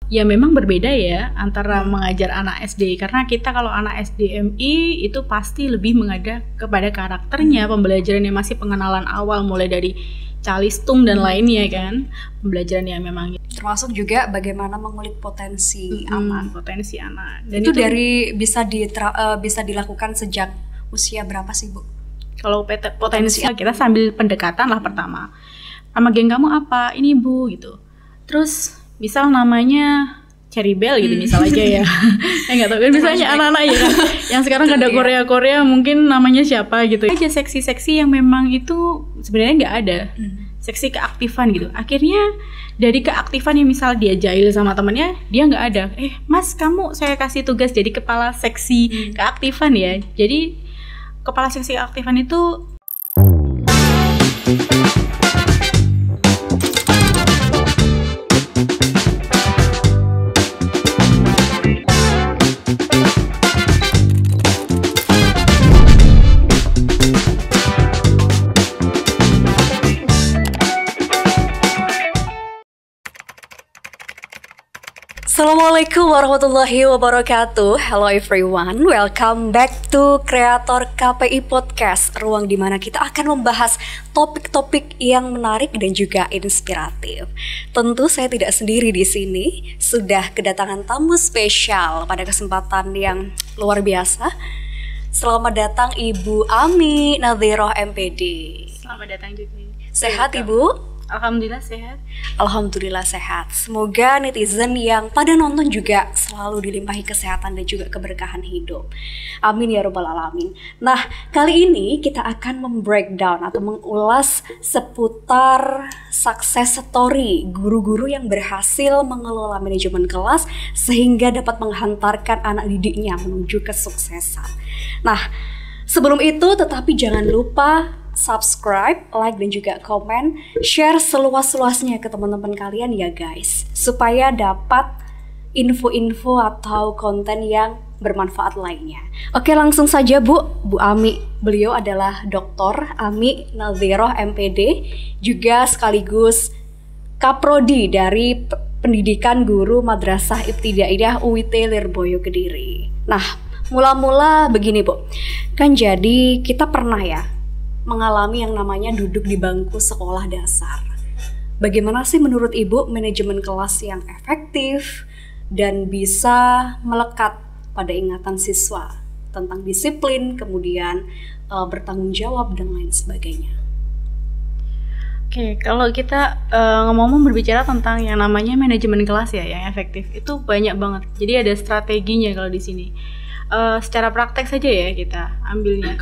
Ya memang berbeda ya antara mengajar anak SD, karena kita kalau anak SDMI itu pasti lebih mengajar kepada karakternya, pembelajaran yang masih pengenalan awal mulai dari calistung dan lainnya kan, pembelajaran yang memang termasuk juga bagaimana mengulik potensi anak. Potensi anak. Dan itu dari bisa dilakukan sejak usia berapa sih Bu? Kalau potensi kita sambil pendekatan lah pertama. Nama geng kamu apa? Ini Bu gitu. Terus misal namanya Cherry Bell gitu misal aja ya. Nggak tahu kan misalnya anak-anak ya kan. Yang sekarang ada Korea mungkin namanya siapa gitu. Aja seksi-seksi yang memang itu sebenarnya nggak ada. Seksi keaktifan gitu. Akhirnya dari keaktifan yang misal dia jahil sama temannya, dia nggak ada. Mas kamu saya kasih tugas jadi kepala seksi keaktifan ya. Jadi kepala seksi keaktifan itu Assalamualaikum warahmatullahi wabarakatuh. Hello everyone, welcome back to Kreator KPI Podcast, ruang dimana kita akan membahas topik-topik yang menarik dan juga inspiratif. Tentu saya tidak sendiri di sini, sudah kedatangan tamu spesial pada kesempatan yang luar biasa. Selamat datang Ibu Ami Nadhiroh MPD. Selamat datang juga. Sehat Ibu? Alhamdulillah sehat. Alhamdulillah sehat. Semoga netizen yang pada nonton juga selalu dilimpahi kesehatan dan juga keberkahan hidup. Amin ya rabbal alamin. Nah, kali ini kita akan membreakdown atau mengulas seputar success story guru-guru yang berhasil mengelola manajemen kelas sehingga dapat menghantarkan anak didiknya menuju kesuksesan. Nah, sebelum itu tetapi jangan lupa subscribe, like, dan juga komen, share seluas-luasnya ke teman-teman kalian ya guys, supaya dapat info-info atau konten yang bermanfaat lainnya. Oke, langsung saja Bu Ami. Beliau adalah Dr. Ami Nadhiroh MPD, juga sekaligus Kaprodi dari Pendidikan Guru Madrasah Ibtidaiyah UIT Lirboyo Kediri. Nah, mula-mula begini Bu, kan jadi kita pernah ya mengalami yang namanya duduk di bangku sekolah dasar. Bagaimana sih menurut Ibu manajemen kelas yang efektif dan bisa melekat pada ingatan siswa tentang disiplin, kemudian bertanggung jawab dan lain sebagainya? Oke, kalau kita ngomong berbicara tentang yang namanya manajemen kelas ya yang efektif, itu banyak banget. Jadi ada strateginya kalau di sini. Secara praktek saja ya kita ambilnya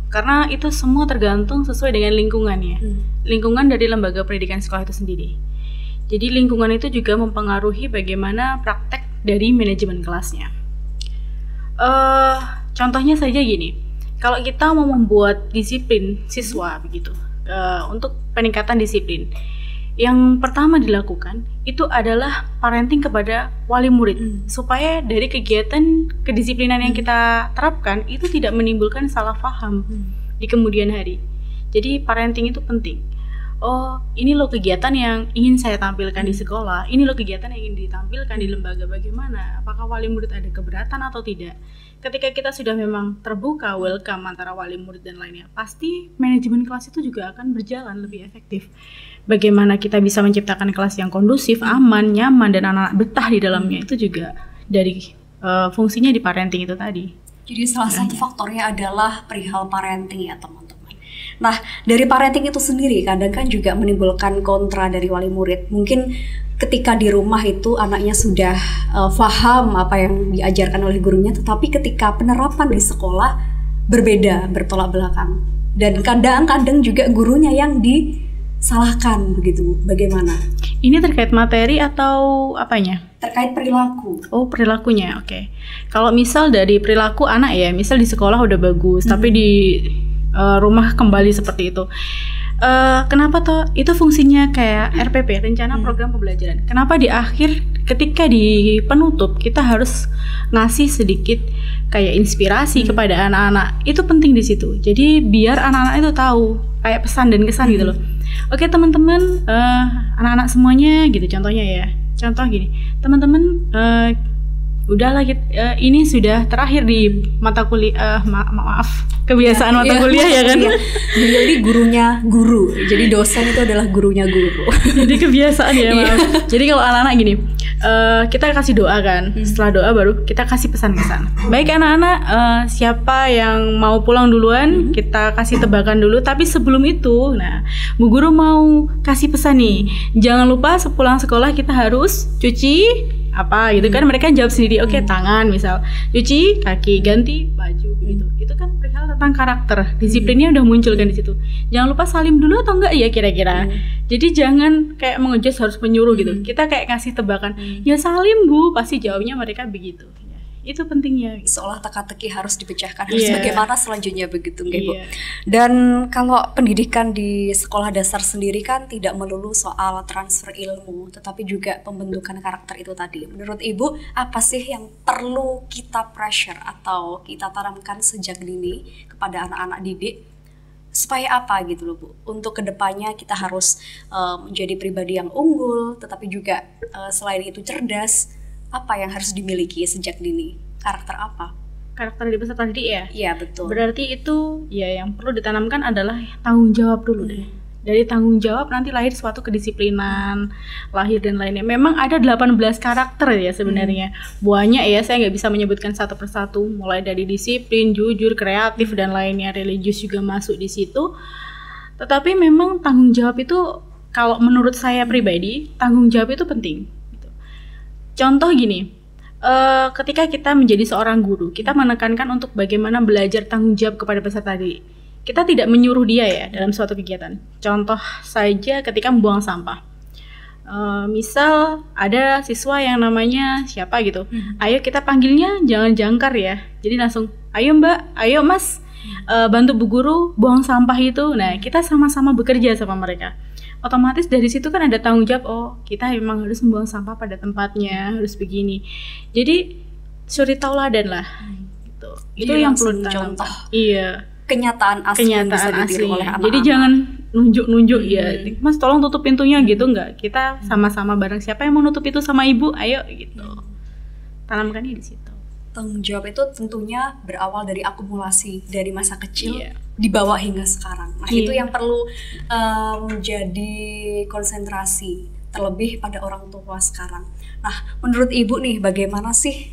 karena itu semua tergantung sesuai dengan lingkungannya. Lingkungan dari lembaga pendidikan sekolah itu sendiri. Jadi lingkungan itu juga mempengaruhi bagaimana praktek dari manajemen kelasnya. Contohnya saja gini, kalau kita mau membuat disiplin siswa begitu, untuk peningkatan disiplin, yang pertama dilakukan itu adalah parenting kepada wali murid, supaya dari kegiatan kedisiplinan yang kita terapkan itu tidak menimbulkan salah paham di kemudian hari. Jadi parenting itu penting. Oh, ini loh kegiatan yang ingin saya tampilkan di sekolah, ini loh kegiatan yang ingin ditampilkan di lembaga, bagaimana? Apakah wali murid ada keberatan atau tidak? Ketika kita sudah memang terbuka, welcome antara wali murid dan lainnya, pasti manajemen kelas itu juga akan berjalan lebih efektif. Bagaimana kita bisa menciptakan kelas yang kondusif, aman, nyaman, dan anak-anak betah di dalamnya, itu juga dari fungsinya di parenting itu tadi. Jadi salah satu faktornya adalah perihal parenting ya teman-teman. Nah, dari parenting itu sendiri kadang kan juga menimbulkan kontra dari wali murid. Mungkin ketika di rumah itu anaknya sudah paham apa yang diajarkan oleh gurunya, tetapi ketika penerapan di sekolah berbeda, bertolak belakang. Dan kadang-kadang juga gurunya yang disalahkan begitu. Bagaimana? Ini terkait materi atau apanya? Terkait perilaku. Oh, perilakunya, oke. Kalau misal dari perilaku anak ya, misal di sekolah udah bagus, tapi di rumah kembali seperti itu. Kenapa toh? Itu fungsinya kayak RPP, rencana program pembelajaran. Kenapa di akhir ketika di penutup kita harus ngasih sedikit kayak inspirasi kepada anak-anak? Itu penting di situ. Jadi biar anak-anak itu tahu kayak pesan dan kesan gitu loh. Oke teman-teman, anak-anak semuanya gitu contohnya ya. Contoh gini, teman-teman, udahlah ini sudah terakhir di mata kuliah, maaf kebiasaan mata kuliah ya kan. Beliau ini gurunya guru, jadi dosen itu adalah gurunya guru. Jadi kebiasaan ya, maaf. Jadi kalau anak-anak gini, kita kasih doa kan, setelah doa baru kita kasih pesan-pesan. Baik anak-anak, siapa yang mau pulang duluan, kita kasih tebakan dulu. Tapi sebelum itu, nah Bu Guru mau kasih pesan nih, jangan lupa sepulang sekolah kita harus cuci apa gitu kan. Mereka jawab sendiri, oke, tangan misal, cuci kaki, ganti baju gitu. Itu kan perihal tentang karakter, disiplinnya udah muncul kan di situ. Jangan lupa salim dulu atau enggak ya kira-kira. Jadi jangan kayak mengejus harus menyuruh gitu. Kita kayak kasih tebakan, ya salim Bu, pasti jawabnya mereka begitu. Itu pentingnya gitu. Seolah teka-teki harus dipecahkan, harus bagaimana selanjutnya begitu nggih Bu. Iya. Dan kalau pendidikan di sekolah dasar sendiri kan tidak melulu soal transfer ilmu, tetapi juga pembentukan karakter itu tadi. Menurut Ibu, apa sih yang perlu kita pressure atau kita tanamkan sejak dini kepada anak-anak didik supaya apa gitu loh Bu? Untuk kedepannya kita harus menjadi pribadi yang unggul, tetapi juga selain itu cerdas. Apa yang harus dimiliki sejak dini? Karakter apa? Karakter di peserta didik ya? Iya betul. Berarti itu ya yang perlu ditanamkan adalah tanggung jawab dulu deh. Dari tanggung jawab nanti lahir suatu kedisiplinan, lahir dan lainnya. Memang ada 18 karakter ya sebenarnya. Banyak ya, saya nggak bisa menyebutkan satu persatu. Mulai dari disiplin, jujur, kreatif dan lainnya. Religius juga masuk di situ. Tetapi memang tanggung jawab itu, kalau menurut saya pribadi, tanggung jawab itu penting. Contoh gini, ketika kita menjadi seorang guru, kita menekankan untuk bagaimana belajar tanggung jawab kepada peserta didik. Kita tidak menyuruh dia ya dalam suatu kegiatan. Contoh saja ketika membuang sampah. Misal ada siswa yang namanya siapa gitu, ayo kita panggilnya jangan jangkar ya. Jadi langsung, ayo Mbak, ayo Mas, bantu Bu Guru buang sampah itu. Nah kita sama-sama bekerja sama mereka. Otomatis dari situ kan ada tanggung jawab, oh kita memang harus membuang sampah pada tempatnya, harus begini. Jadi suri tauladan lah gitu. Itu yang perlu ditanamkan. Iya, kenyataan asli yang bisa ditiru oleh anak-anak. Jadi jangan nunjuk-nunjuk ya, Mas tolong tutup pintunya gitu, enggak. Kita sama-sama bareng, siapa yang mau nutup itu sama ibu, ayo gitu. Tanamkannya di situ. Tanggung jawab itu tentunya berawal dari akumulasi dari masa kecil dibawa hingga sekarang. Nah itu yang perlu menjadi konsentrasi terlebih pada orang tua sekarang. Nah menurut Ibu nih, bagaimana sih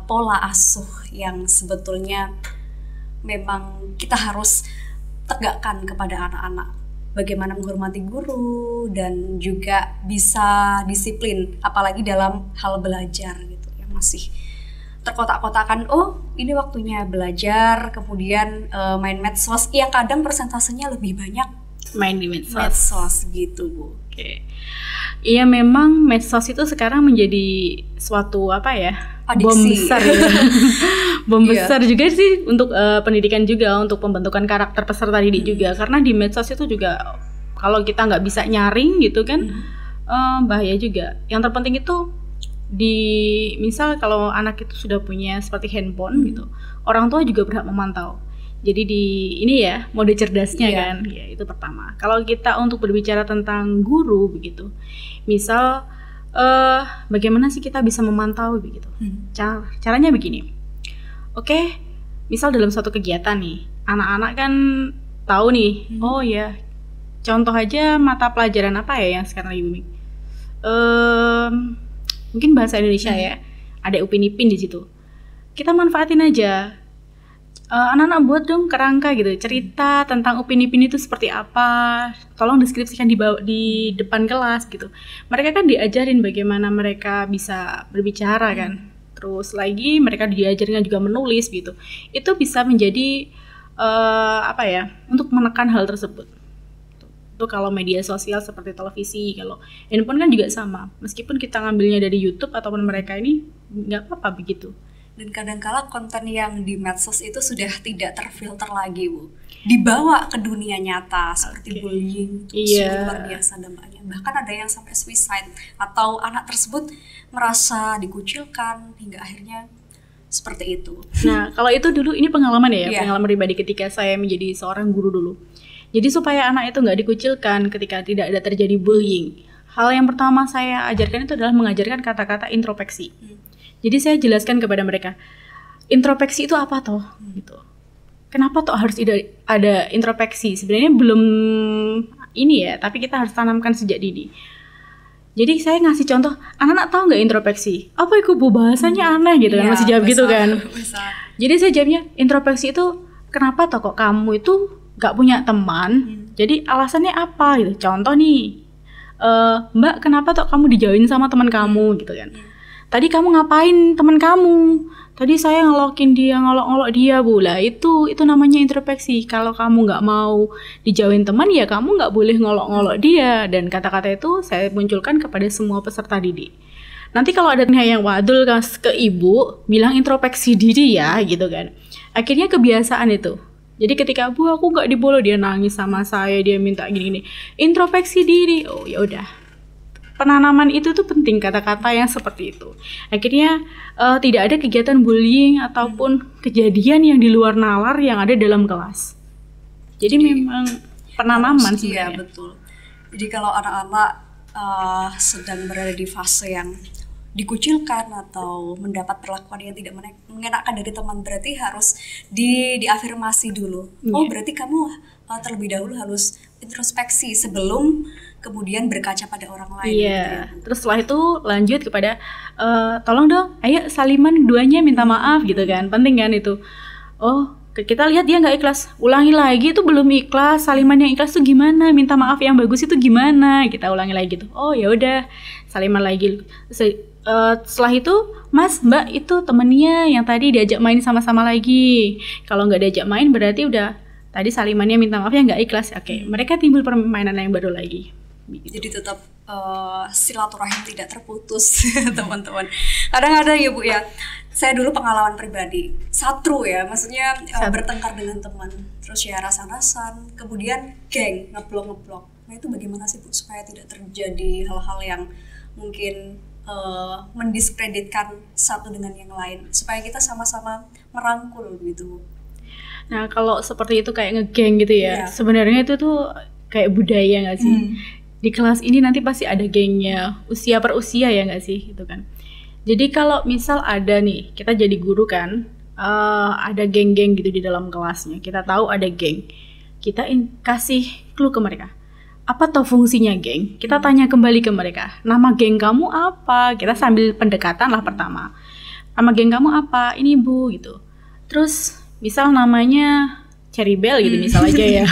pola asuh yang sebetulnya memang kita harus tegakkan kepada anak-anak? Bagaimana menghormati guru dan juga bisa disiplin, apalagi dalam hal belajar gitu, yang masih terkotak-kotakan, oh ini waktunya belajar, kemudian main medsos, yang kadang persentasenya lebih banyak main di medsos gitu Bu. Oke. Iya memang medsos itu sekarang menjadi suatu apa ya, adiksi. Bom besar ya. Bom besar juga sih untuk pendidikan juga, untuk pembentukan karakter peserta didik juga, karena di medsos itu juga kalau kita nggak bisa nyaring gitu kan, bahaya juga. Yang terpenting itu misal kalau anak itu sudah punya seperti handphone gitu, orang tua juga berhak memantau. Jadi ini ya mode cerdasnya kan, ya itu pertama. Kalau kita untuk berbicara tentang guru begitu, misal bagaimana sih kita bisa memantau begitu? Caranya begini. Oke, misal dalam suatu kegiatan nih, anak-anak kan tahu nih, oh ya, contoh aja mata pelajaran apa ya yang sekarang lagi booming? Mungkin bahasa Indonesia ya, ada Upin Ipin di situ. Kita manfaatin aja. Anak-anak buat dong kerangka gitu, cerita tentang Upin Ipin itu seperti apa. Tolong deskripsikan di depan kelas gitu. Mereka kan diajarin bagaimana mereka bisa berbicara kan. Terus lagi mereka diajarin juga menulis gitu. Itu bisa menjadi untuk menekan hal tersebut. Itu kalau media sosial seperti televisi, kalau handphone kan juga sama. Meskipun kita ngambilnya dari YouTube ataupun mereka ini nggak apa-apa begitu. Dan kadang-kala konten yang di medsos itu sudah tidak terfilter lagi Bu, dibawa ke dunia nyata seperti bullying, luar biasa dampaknya. Bahkan ada yang sampai suicide atau anak tersebut merasa dikucilkan hingga akhirnya seperti itu. Nah kalau itu dulu ini pengalaman ya, pengalaman pribadi ketika saya menjadi seorang guru dulu. Jadi supaya anak itu nggak dikucilkan ketika tidak ada terjadi bullying, hal yang pertama saya ajarkan itu adalah mengajarkan kata-kata introspeksi. Jadi saya jelaskan kepada mereka, introspeksi itu apa toh? Gitu. Kenapa toh harus ada introspeksi? Sebenarnya belum ini ya, tapi kita harus tanamkan sejak dini. Jadi saya ngasih contoh, anak-anak tahu nggak introspeksi? Apa itu bu, bahasanya aneh gitu kan, masih jawab gitu kan. Jadi saya jawabnya, introspeksi itu kenapa toh kok kamu itu nggak punya teman? Jadi alasannya apa gitu? Contoh nih, Mbak kenapa toh kamu dijauhin sama teman kamu gitu kan? Tadi kamu ngapain teman kamu? Tadi saya ngelokin dia, ngolok-ngolok dia bu. Lah itu namanya introspeksi. Kalau kamu nggak mau dijauhin teman, ya kamu nggak boleh ngolok-ngolok dia. Dan kata-kata itu saya munculkan kepada semua peserta didik. Nanti kalau ada yang wadul ke ibu, bilang introspeksi diri ya gitu kan. Akhirnya kebiasaan itu. Jadi ketika bu aku nggak dibolehin, dia nangis sama saya, dia minta gini-gini. Introspeksi diri. Oh ya udah. Penanaman itu tuh penting, kata-kata yang seperti itu. Akhirnya tidak ada kegiatan bullying ataupun kejadian yang di luar nalar yang ada dalam kelas. Jadi memang penanaman sebenarnya. Iya betul. Jadi kalau anak-anak sedang berada di fase yang dikucilkan atau mendapat perlakuan yang tidak mengenakan dari teman, berarti harus diafirmasi dulu. Oh berarti kamu terlebih dahulu harus introspeksi sebelum kemudian berkaca pada orang lain. Iya. Gitu ya. Terus setelah itu lanjut kepada tolong dong, ayo saliman duanya minta maaf gitu kan. Penting kan itu. Oh, kita lihat dia nggak ikhlas, ulangi lagi, itu belum ikhlas. Saliman yang ikhlas tuh gimana? Minta maaf yang bagus itu gimana? Kita ulangi lagi gitu. Oh ya udah, saliman lagi. Setelah itu, Mas, Mbak itu temennya yang tadi diajak main sama-sama lagi. Kalau nggak diajak main berarti udah tadi salimannya minta maaf ya nggak ikhlas. Oke, mereka timbul permainan yang baru lagi. Jadi tetap silaturahim tidak terputus teman-teman. Kadang ada ya Bu ya, saya dulu pengalaman pribadi satru ya, maksudnya bertengkar dengan teman, terus ya rasan-rasan, kemudian geng ngeblok. Nah itu bagaimana sih Bu supaya tidak terjadi hal-hal yang mungkin mendiskreditkan satu dengan yang lain, supaya kita sama-sama merangkul gitu. Nah kalau seperti itu kayak ngegeng gitu ya, sebenarnya itu tuh kayak budaya nggak sih? Di kelas ini nanti pasti ada gengnya, usia per usia ya nggak sih, gitu kan. Jadi kalau misal ada nih, kita jadi guru kan, ada geng-geng gitu di dalam kelasnya, kita tahu ada geng, kita kasih clue ke mereka, apa tuh fungsinya geng? Kita tanya kembali ke mereka, nama geng kamu apa? Kita sambil pendekatan lah pertama, nama geng kamu apa? Ini Bu gitu. Terus misal namanya Cherry Bell gitu misal aja ya.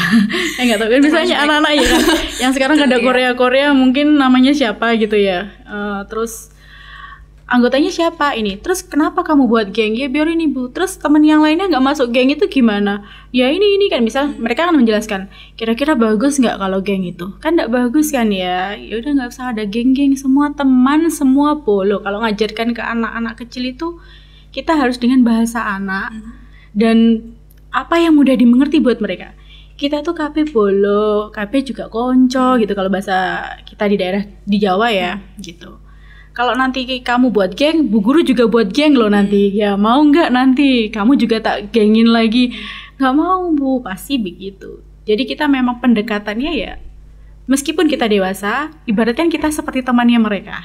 Nggak tahu kan misalnya anak-anak ya kan. Yang sekarang ada Korea mungkin namanya siapa gitu ya. Terus anggotanya siapa ini? Terus kenapa kamu buat geng? Ya biar ini Bu. Terus teman yang lainnya nggak masuk geng itu gimana? Ya ini kan misal mereka akan menjelaskan. Kira-kira bagus nggak kalau geng itu? Kan nggak bagus kan ya. Ya udah nggak usah ada geng-geng, semua teman, semua bolo. Kalau ngajarkan ke anak-anak kecil itu kita harus dengan bahasa anak dan apa yang mudah dimengerti buat mereka. Kita tuh KB bolo, KB juga konco gitu kalau bahasa kita di daerah di Jawa ya gitu. Kalau nanti kamu buat geng, Bu Guru juga buat geng loh nanti. Ya mau nggak nanti kamu juga tak gengin lagi? Nggak mau Bu, pasti begitu. Jadi kita memang pendekatannya ya, meskipun kita dewasa, ibaratkan kita seperti temannya mereka.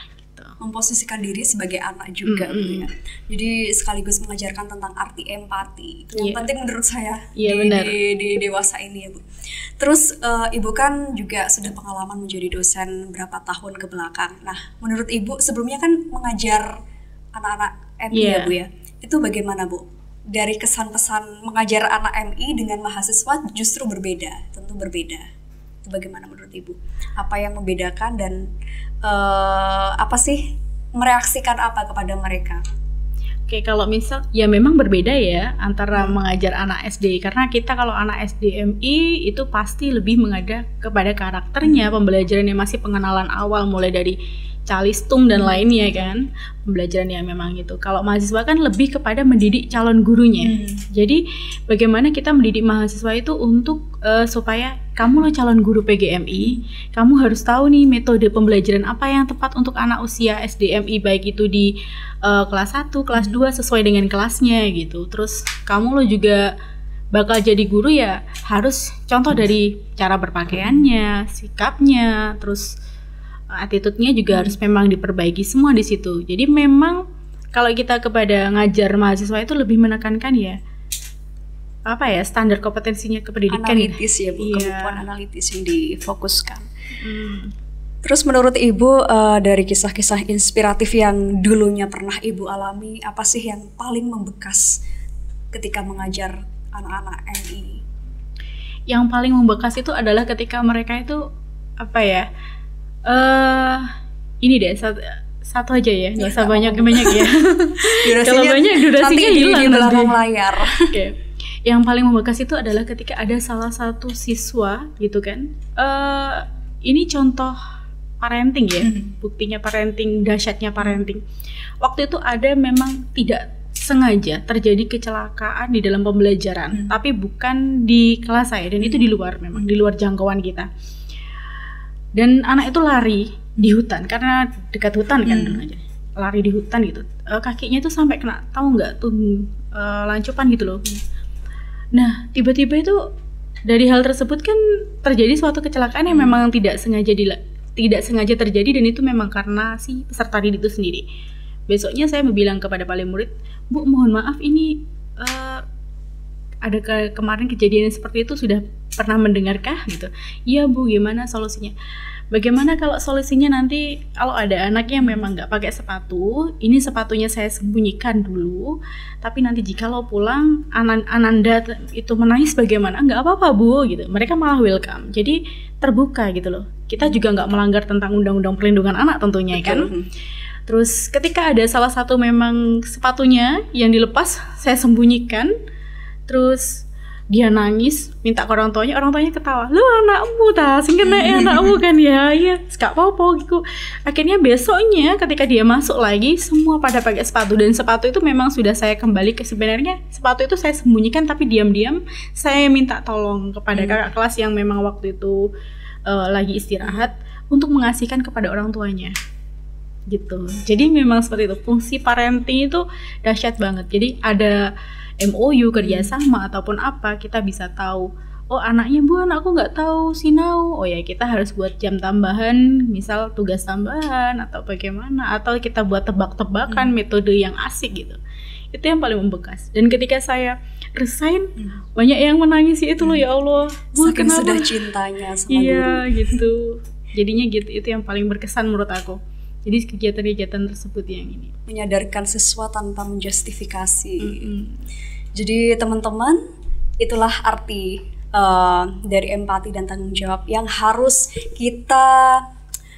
Memposisikan diri sebagai anak juga Bu ya. Jadi sekaligus mengajarkan tentang arti empati. Itu yang penting menurut saya di dewasa ini ya Bu. Terus Ibu kan juga sudah pengalaman menjadi dosen berapa tahun ke belakang. Nah, menurut Ibu sebelumnya kan mengajar anak-anak MI ya Bu ya. Itu bagaimana Bu? Dari kesan-pesan mengajar anak MI dengan mahasiswa justru berbeda, tentu berbeda. Itu bagaimana menurut Ibu? Apa yang membedakan dan apa sih mereaksikan apa kepada mereka? Oke, kalau misal ya memang berbeda ya antara mengajar anak SD, karena kita kalau anak SD MI itu pasti lebih mengajar kepada karakternya, pembelajaran yang masih pengenalan awal mulai dari calistung dan lainnya kan, pembelajaran yang memang itu. Kalau mahasiswa kan lebih kepada mendidik calon gurunya. Jadi bagaimana kita mendidik mahasiswa itu untuk supaya kamu lo calon guru PGMI, kamu harus tahu nih metode pembelajaran apa yang tepat untuk anak usia SDMI, baik itu di kelas 1, kelas 2 sesuai dengan kelasnya gitu. Terus kamu lo juga bakal jadi guru ya harus contoh dari cara berpakaiannya, sikapnya, terus attitude-nya juga harus memang diperbaiki semua di situ. Jadi memang kalau kita kepada ngajar mahasiswa itu lebih menekankan ya standar kompetensinya kependidikan analitis ya Bu, kemampuan analitis yang difokuskan. Terus menurut Ibu dari kisah-kisah inspiratif yang dulunya pernah Ibu alami, apa sih yang paling membekas ketika mengajar anak-anak MI? Yang paling membekas itu adalah ketika mereka itu ini deh satu aja ya, nggak usah banyak ya. Kalau banyak durasinya hilang di belakang layar. Okay. Yang paling membekas itu adalah ketika ada salah satu siswa gitu kan, ini contoh parenting ya, buktinya parenting, dahsyatnya parenting. Waktu itu ada memang tidak sengaja terjadi kecelakaan di dalam pembelajaran, tapi bukan di kelas saya, dan itu di luar, memang di luar jangkauan kita. Dan anak itu lari di hutan, karena dekat hutan kan dulu aja, lari di hutan gitu, kakinya itu sampai kena, tahu nggak tuh lancupan gitu loh. Nah tiba-tiba itu dari hal tersebut kan terjadi suatu kecelakaan yang memang tidak sengaja terjadi, dan itu memang karena si peserta didik itu sendiri. Besoknya saya bilang kepada wali murid, Bu mohon maaf ini ada kemarin kejadian seperti itu, sudah pernah mendengarkah gitu? Iya Bu, gimana solusinya? Bagaimana kalau solusinya nanti kalau ada anak yang memang nggak pakai sepatu, ini sepatunya saya sembunyikan dulu, tapi nanti jikalau pulang Ananda itu menangis bagaimana? Nggak apa-apa Bu gitu. Mereka malah welcome, jadi terbuka gitu loh. Kita juga nggak melanggar tentang undang-undang perlindungan anak tentunya. Betul. Kan. Terus ketika ada salah satu memang sepatunya yang dilepas, saya sembunyikan, terus dia nangis, minta ke orang tuanya ketawa, lu anakmu sing kena anakmu kan ya, gak apa-apa gitu. Akhirnya besoknya ketika dia masuk lagi, semua pada pakai sepatu, dan sepatu itu memang sudah saya kembali ke, sebenarnya sepatu itu saya sembunyikan, tapi diam-diam saya minta tolong kepada kakak kelas yang memang waktu itu lagi istirahat untuk mengasihkan kepada orang tuanya gitu. Jadi memang seperti itu, fungsi parenting itu dahsyat banget. Jadi ada MOU kerjasama ataupun apa, kita bisa tahu, oh anaknya Bu, anakku nggak tahu sinau, oh ya kita harus buat jam tambahan, misal tugas tambahan atau bagaimana, atau kita buat tebak-tebakan metode yang asik gitu. Itu yang paling membekas. Dan ketika saya resign, banyak yang menangis itu loh, ya Allah Bu, saking kenapa? sudah cintanya sama guru gitu. Jadinya gitu, itu yang paling berkesan menurut aku. Jadi kegiatan-kegiatan tersebut yang ini menyadarkan siswa tanpa menjustifikasi. Jadi teman-teman, itulah arti dari empati dan tanggung jawab yang harus kita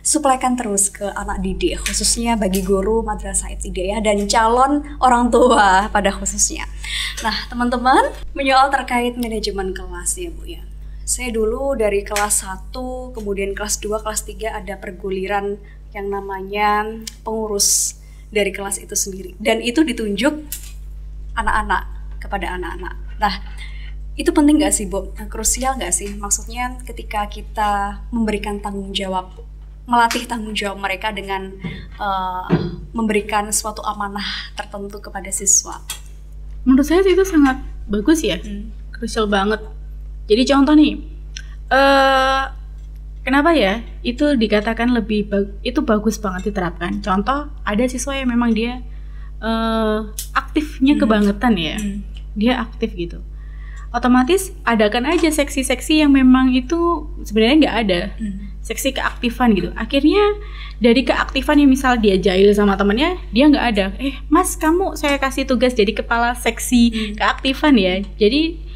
suplaikan terus ke anak didik, khususnya bagi guru madrasah ibtidaiyah dan calon orang tua pada khususnya. Nah teman-teman, menyoal terkait manajemen kelas ya Bu ya. Saya dulu dari kelas 1, kemudian kelas 2, kelas 3 ada perguliran yang namanya pengurus dari kelas itu sendiri, dan itu ditunjuk anak-anak kepada anak-anak. Nah itu penting gak sih Bu? Krusial gak sih? Maksudnya ketika kita memberikan tanggung jawab, melatih tanggung jawab mereka dengan memberikan suatu amanah tertentu kepada siswa. Menurut saya itu sangat bagus ya, krusial banget. Jadi contoh nih, kenapa ya itu dikatakan itu bagus banget diterapkan. Contoh, ada siswa yang memang dia aktifnya kebangetan ya, dia aktif gitu. Otomatis adakan aja seksi-seksi yang memang itu sebenarnya nggak ada, seksi keaktifan gitu. Akhirnya dari keaktifan yang misal dia jahil sama temannya, dia nggak ada. Mas, saya kasih tugas jadi kepala seksi keaktifan ya. Jadi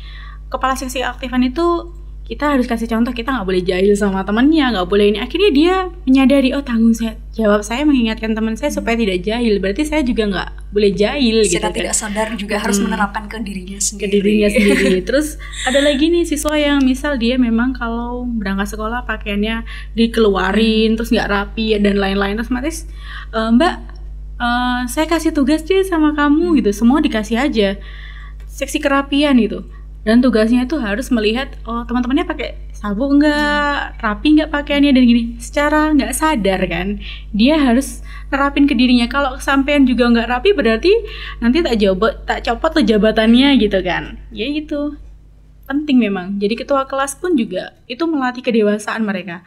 kepala seksi keaktifan itu kita harus kasih contoh, kita nggak boleh jahil sama temannya, nggak boleh ini. Akhirnya dia menyadari, oh tanggung jawab saya mengingatkan teman saya supaya tidak jahil, berarti saya juga nggak boleh jahil. Secara gitu tidak sadar juga harus menerapkan ke dirinya sendiri. Terus ada lagi nih siswa yang misal dia memang kalau berangkat sekolah pakaiannya dikeluarin, terus nggak rapi dan lain-lain. Terus otomatis, Mbak, saya kasih tugas deh sama kamu gitu, semua dikasih aja seksi kerapian gitu. Dan tugasnya itu harus melihat, oh teman-temannya pakai sabuk nggak, rapi nggak pakaiannya, dan gini. Secara nggak sadar kan, dia harus nerapin ke dirinya. Kalau kesampean juga nggak rapi, berarti nanti tak copot tuh jabatannya gitu kan. Ya itu penting memang. Jadi ketua kelas pun juga itu melatih kedewasaan mereka.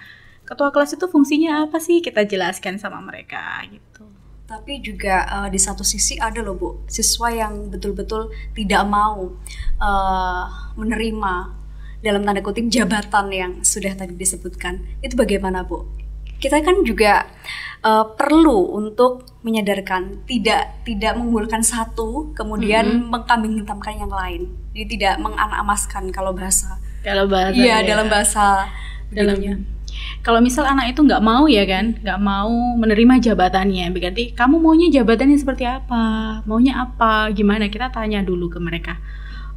ketua kelas itu fungsinya apa sih, kita jelaskan sama mereka gitu. Tapi juga di satu sisi ada loh Bu, siswa yang betul-betul tidak mau menerima dalam tanda kutip jabatan yang sudah tadi disebutkan. Itu bagaimana Bu? Kita kan juga perlu untuk menyadarkan, tidak mengunggulkan satu kemudian mengkambing hitamkan yang lain. Jadi tidak menganamaskan kalau bahasa. Iya, dalam bahasa dalamnya. Kalau misal anak itu nggak mau ya kan, nggak mau menerima jabatannya, berarti kamu maunya jabatannya seperti apa, maunya apa, gimana, kita tanya dulu ke mereka.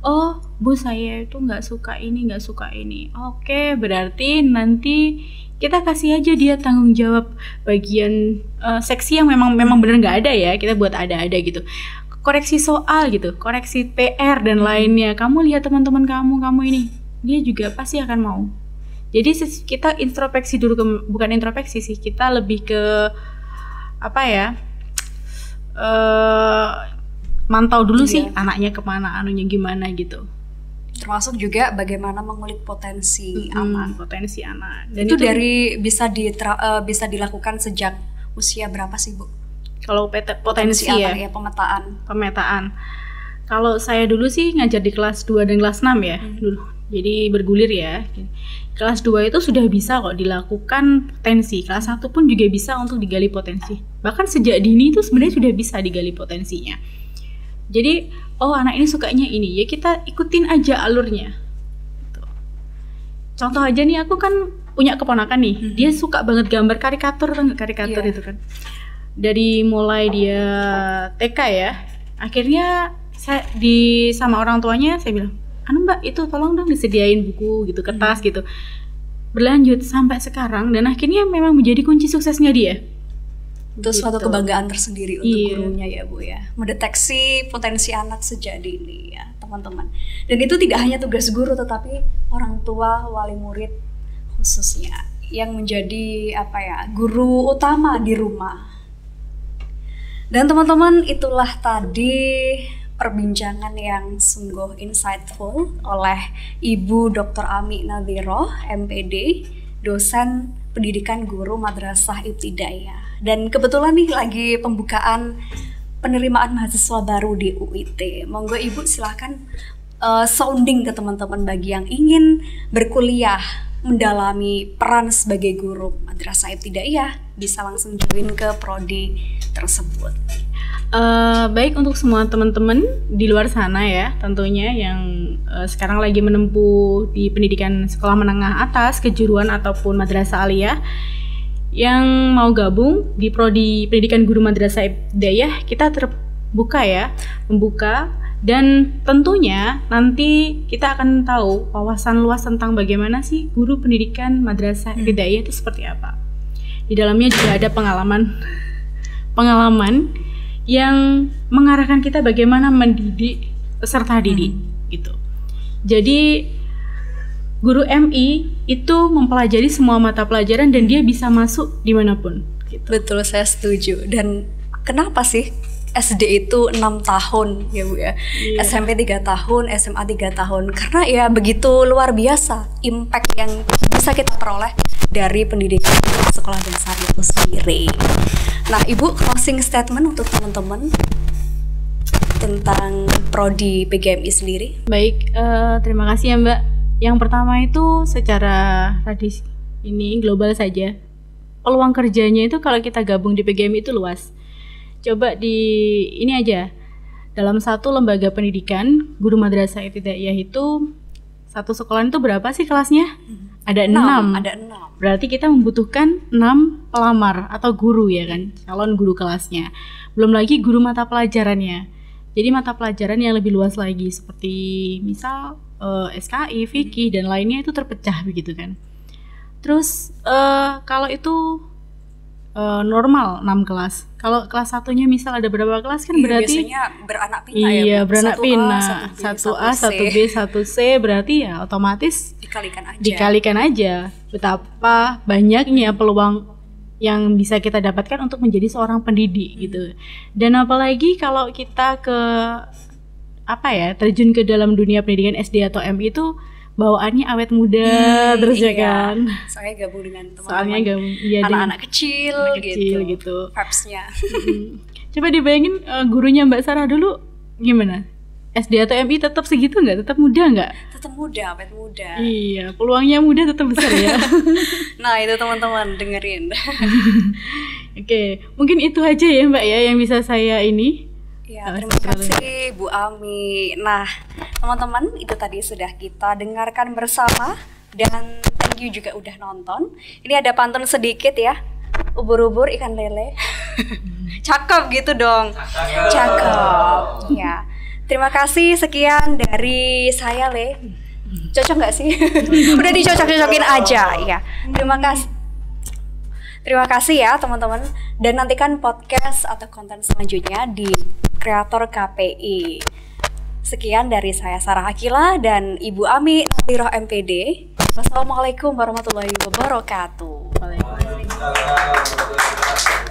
Oh Bu, saya itu nggak suka ini, nggak suka ini. Oke, berarti nanti kita kasih aja dia tanggung jawab bagian seksi yang memang benar nggak ada ya, kita buat ada gitu. Koreksi soal gitu, koreksi PR dan lainnya. Kamu lihat teman-teman kamu ini, dia juga pasti akan mau. Jadi kita introspeksi dulu, bukan introspeksi sih, kita lebih ke apa ya, mantau dulu sih anaknya kemana, anunya gimana gitu. Termasuk juga bagaimana mengulik potensi anak. Potensi anak. Dan itu dari bisa dilakukan sejak usia berapa sih Bu? Kalau potensi ya, pemetaan. Kalau saya dulu sih ngajar di kelas 2 dan kelas 6 ya dulu. Jadi bergulir ya. Kelas 2 itu sudah bisa kok dilakukan potensi. Kelas 1 pun juga bisa untuk digali potensi. Bahkan sejak dini itu sebenarnya sudah bisa digali potensinya. Jadi, oh anak ini sukanya ini, ya kita ikutin aja alurnya. Contoh aja nih, aku kan punya keponakan nih. Dia suka banget gambar karikatur itu kan. Dari mulai dia TK ya, akhirnya saya sama orang tuanya saya bilang, Mbak, itu tolong dong disediain buku gitu, kertas gitu. Berlanjut sampai sekarang dan akhirnya memang menjadi kunci suksesnya dia. Itu suatu kebanggaan tersendiri untuk gurunya ya Bu ya. Mendeteksi potensi anak sejak dini ya teman-teman. Dan itu tidak hanya tugas guru tetapi orang tua, wali murid khususnya yang menjadi guru utama di rumah. Dan teman-teman, itulah tadi perbincangan yang sungguh insightful oleh Ibu Dr. Ami Nadhiroh, MPD, dosen pendidikan guru Madrasah Ibtidaiyah. Dan kebetulan nih lagi pembukaan penerimaan mahasiswa baru di UIT. Monggo Ibu silahkan sounding ke teman-teman bagi yang ingin berkuliah mendalami peran sebagai guru Madrasah Ibtidaiyah, bisa langsung join ke prodi tersebut. Baik untuk semua teman-teman di luar sana ya, tentunya yang sekarang lagi menempuh di pendidikan sekolah menengah atas, kejuruan ataupun madrasah aliyah, yang mau gabung di prodi pendidikan guru Madrasah Ibtidaiyah, kita terbuka ya, membuka, dan tentunya nanti kita akan tahu wawasan luas tentang bagaimana sih guru pendidikan Madrasah Ibtidaiyah itu seperti apa. Di dalamnya juga ada pengalaman yang mengarahkan kita bagaimana mendidik peserta didik gitu. Jadi guru MI itu mempelajari semua mata pelajaran dan dia bisa masuk dimanapun gitu. Betul, saya setuju. Dan kenapa sih SD itu 6 tahun ya Bu ya, SMP 3 tahun, SMA 3 tahun, karena ya begitu luar biasa impact yang bisa kita peroleh dari pendidikan sekolah dasar itu sendiri. Nah Ibu, closing statement untuk teman-teman tentang prodi PGMI sendiri. Baik, terima kasih ya Mbak. Yang pertama itu secara tradisi ini global saja, peluang kerjanya itu kalau kita gabung di PGMI itu luas. Coba di ini aja, dalam satu lembaga pendidikan guru Madrasah Ibtidaiyah itu satu sekolah itu berapa sih kelasnya? Ada 6. Berarti kita membutuhkan 6 pelamar atau guru ya kan, calon guru kelasnya. Belum lagi guru mata pelajarannya. Jadi mata pelajaran yang lebih luas lagi seperti misal SKI, fikih dan lainnya itu terpecah begitu kan. Terus kalau itu normal 6 kelas. Kalau kelas satunya misal ada berapa kelas kan berarti biasanya beranak pinak ya. Iya, beranak pinak. 1A, 1B, 1C berarti ya otomatis dikalikan aja. Betapa banyaknya peluang yang bisa kita dapatkan untuk menjadi seorang pendidik gitu. Dan apalagi kalau kita terjun ke dalam dunia pendidikan SD atau MI itu bawaannya awet muda terus ya iya. kan. Soalnya gabung dengan Soalnya teman-teman gabung iya anak-anak kecil, gitu. Vibes-nya. Coba dibayangin gurunya Mbak Sarah dulu gimana? SD atau MI tetap segitu nggak? Tetap muda nggak? Tetap muda, awet muda. Iya, peluangnya muda tetap besar ya. Nah itu teman-teman dengerin. Oke, mungkin itu aja ya Mbak ya yang bisa saya ini. Ya, terima kasih Bu Ami. Nah, teman-teman, itu tadi sudah kita dengarkan bersama dan thank you juga udah nonton. Ini ada pantun sedikit ya. Ubur-ubur ikan lele. Cakep gitu dong. Cakep. Ya. Terima kasih, sekian dari saya Le. Cocok nggak sih? Udah dicocok-cocokin aja ya. Terima kasih ya teman-teman. Dan nantikan podcast atau konten selanjutnya di Kreator KPI. Sekian dari saya Sarah Akila dan Ibu Ami Natiroh MPD. Wassalamualaikum warahmatullahi wabarakatuh. Waalaikumsalam.